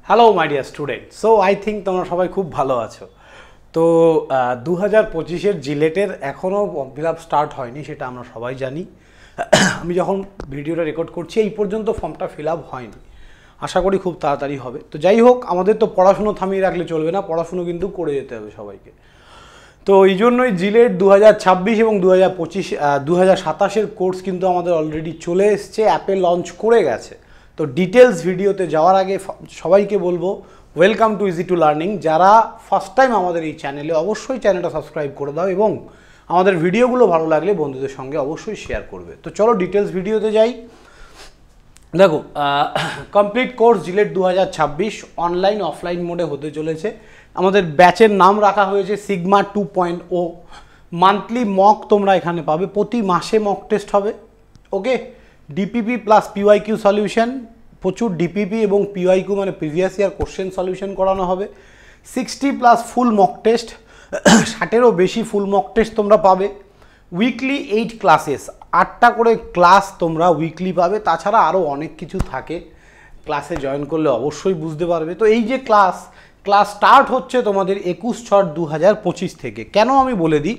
Hello my dear student. So I think তোমরা সবাই খুব ভালো আছো। তো 2025-এর জিলেটের এখনও ফর্ম ফিল আপ স্টার্ট হয়নি, সেটা আমরা সবাই জানি। আমি যখন ভিডিওটা রেকর্ড করছি এই পর্যন্ত ফর্মটা ফিল আপ হয়নি, আশা করি খুব তাড়াতাড়ি হবে। তো যাই হোক, আমাদের তো পড়াশুনো থামিয়ে রাখলে চলবে না, পড়াশুনো কিন্তু করে যেতে হবে সবাইকে। তো এই জন্যই জিলেট 2026 এবং 2027-এর কোর্স কিন্তু আমাদের অলরেডি চলে এসছে, অ্যাপে লঞ্চ করে গেছে। তো ডিটেলস ভিডিওতে যাওয়ার আগে সবাইকে বলবো welcome to easy to learning. যারা ফার্স্ট টাইম আমাদের এই চ্যানেলে, অবশ্যই চ্যানেলটা সাবস্ক্রাইব করে দাও এবং আমাদের ভিডিওগুলো ভালো লাগলে বন্ধুদের সঙ্গে অবশ্যই শেয়ার করবে। তো চলো ডিটেলস ভিডিওতে যাই। দেখো, complete course JELET 2026 online offline মোডে হতে চলেছে। আমাদের ব্যাচের নাম রাখা হয়েছে সিগমা 2.0। মান্থলি মক তোমরা এখানে পাবে, প্রতি মাসে মক টেস্ট হবে। ওকে, ডিপিপি প্লাস পিওয়াইকিউ সলিউশন, প্রচুর ডিপিপি এবং পিওয়াইকিউ মানে প্রিভিয়াস ইয়ার কোশ্চেন সলিউশন করানো হবে। 60+ ফুল মক টেস্ট, 60-এরও বেশি ফুল মক টেস্ট তোমরা পাবে। উইকলি 8 ক্লাসেস, 8টা করে ক্লাস তোমরা উইকলি পাবে। তাছাড়া আরও অনেক কিছু থাকে, ক্লাসে জয়েন করলে অবশ্যই বুঝতে পারবে। তো এই যে ক্লাস স্টার্ট হচ্ছে তোমাদের 21/6/2025 থেকে। কেন আমি বলে দিই,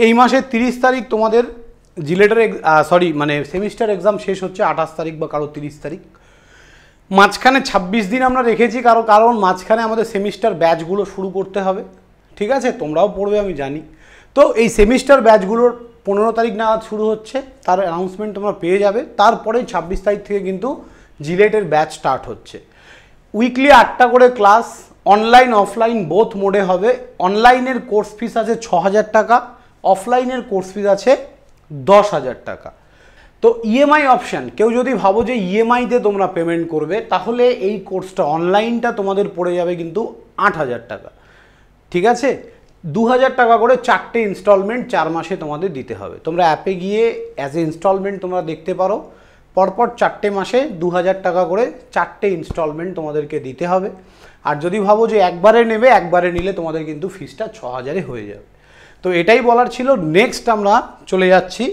এই মাসের 30 তারিখ তোমাদের জিলেটের মানে সেমিস্টার এক্সাম শেষ হচ্ছে, 28 তারিখ বা কারো 30 তারিখ। মাঝখানে 26 দিন আমরা রেখেছি কারণ মাঝখানে আমাদের সেমিস্টার ব্যাচগুলো শুরু করতে হবে। ঠিক আছে, তোমরাও পড়বে আমি জানি। তো এই সেমিস্টার ব্যাচগুলোর 15 তারিখ নাগাদ শুরু হচ্ছে, তার অ্যানাউন্সমেন্ট তোমরা পেয়ে যাবে। তারপরে 26 তারিখ থেকে কিন্তু জিলেটের ব্যাচ স্টার্ট হচ্ছে। উইকলি 8টা করে ক্লাস, অনলাইন অফলাইন বোথ মোডে হবে। অনলাইনের কোর্স ফিস আছে 6,000 টাকা, অফলাইনের কোর্স ফিস আছে 10,000 টাকা। তো ইএমআই অপশান, কেউ যদি ভাবো যে ইএমআইতে তোমরা পেমেন্ট করবে, তাহলে এই কোর্সটা অনলাইনটা তোমাদের পড়ে যাবে কিন্তু 8,000 টাকা। ঠিক আছে, 2,000 টাকা করে 4টে ইনস্টলমেন্ট 4 মাসে তোমাদের দিতে হবে। তোমরা অ্যাপে গিয়ে অ্যাজ এ ইনস্টলমেন্ট তোমরা দেখতে পারো, পরপর 4টে মাসে 2,000 টাকা করে 4টে ইনস্টলমেন্ট তোমাদেরকে দিতে হবে। আর যদি ভাবো যে একবারে নেবে, একবারে নিলে তোমাদের কিন্তু ফিসটা 6,000-এ হয়ে যাবে। তো এটাই বলার ছিল। নেক্সট আমরা চলে যাচ্ছি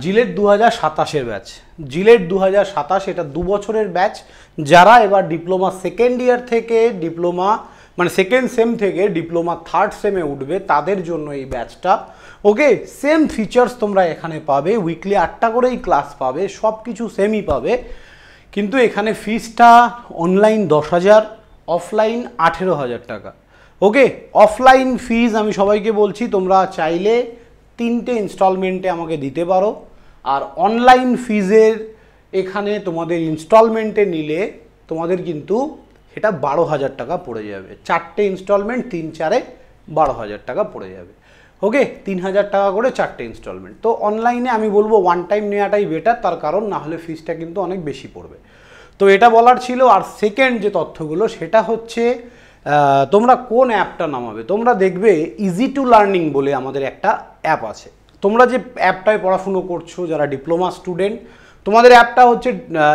জিলেট 2027-এর ব্যাচ। জিলেট 2027 এটা 2 বছরের ব্যাচ। যারা এবার ডিপ্লোমা সেকেন্ড ইয়ার থেকে ডিপ্লোমা মানে সেকেন্ড সেম থেকে ডিপ্লোমা থার্ড সেমে উঠবে, তাদের জন্য এই ব্যাচটা। ওকে, সেম ফিচার্স তোমরা এখানে পাবে, উইকলি 8টা করেই ক্লাস পাবে, সব কিছু সেমই পাবে। কিন্তু এখানে ফিসটা অনলাইন 10,000, অফলাইন 18,000 টাকা। ওকে, অফলাইন ফিজ আমি সবাইকে বলছি তোমরা চাইলে 3টে ইনস্টলমেন্টে আমাকে দিতে পারো। আর অনলাইন ফিজের এখানে তোমাদের ইনস্টলমেন্টে নিলে তোমাদের কিন্তু এটা 12,000 টাকা পড়ে যাবে। 4টে ইনস্টলমেন্ট 3-4-এ 12,000 টাকা পড়ে যাবে। ওকে, 3,000 টাকা করে 4টে ইনস্টলমেন্ট। তো অনলাইনে আমি বলবো ওয়ান টাইম নেওয়াটাই বেটার, তার কারণ না হলে ফিজটা কিন্তু অনেক বেশি পড়বে। তো এটা বলার ছিল। আর সেকেন্ড যে তথ্যগুলো সেটা হচ্ছে তোমরা কোন অ্যাপটা নামাবে। তোমরা দেখবে ইজি টু লার্নিং বলে আমাদের একটা অ্যাপ আছে। তোমরা যে অ্যাপটায় পড়াশুনো করছো, যারা ডিপ্লোমা স্টুডেন্ট, তোমাদের অ্যাপটা হচ্ছে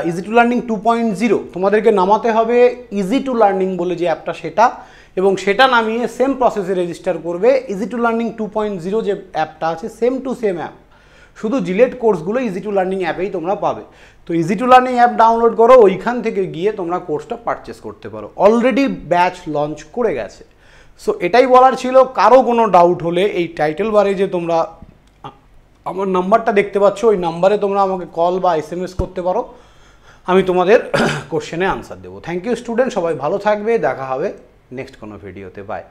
ইজি টু লার্নিং 2.0। তোমাদেরকে নামাতে হবে ইজি টু লার্নিং বলে যে অ্যাপটা, সেটা, এবং সেটা নামিয়ে সেম প্রসেসে রেজিস্টার করবে। ইজি টু লার্নিং 2.0 যে অ্যাপটা আছে, সেম টু সেম অ্যাপ, শুধু জিলেট কোর্সগুলো ইজি টু লার্নিং অ্যাপেই তোমরা পাবে। তো easy to learning app download করো, ওইখান থেকে গিয়ে তোমরা কোর্সটা পারচেস করতে পারো। অলরেডি ব্যাচ লঞ্চ করে গেছে। সো এটাই বলার ছিল। কারো কোনো ডাউট হলে এই টাইটেল বারে যে তোমরা আমার নাম্বারটা দেখতে পাচ্ছ, ওই নাম্বারে তোমরা আমাকে কল বা SMS করতে পারো, আমি তোমাদের কোশ্চেনে আনসার দেবো। থ্যাংক ইউ স্টুডেন্ট, সবাই ভালো থাকবে, দেখা হবে নেক্সট কোনো ভিডিওতে। বাই।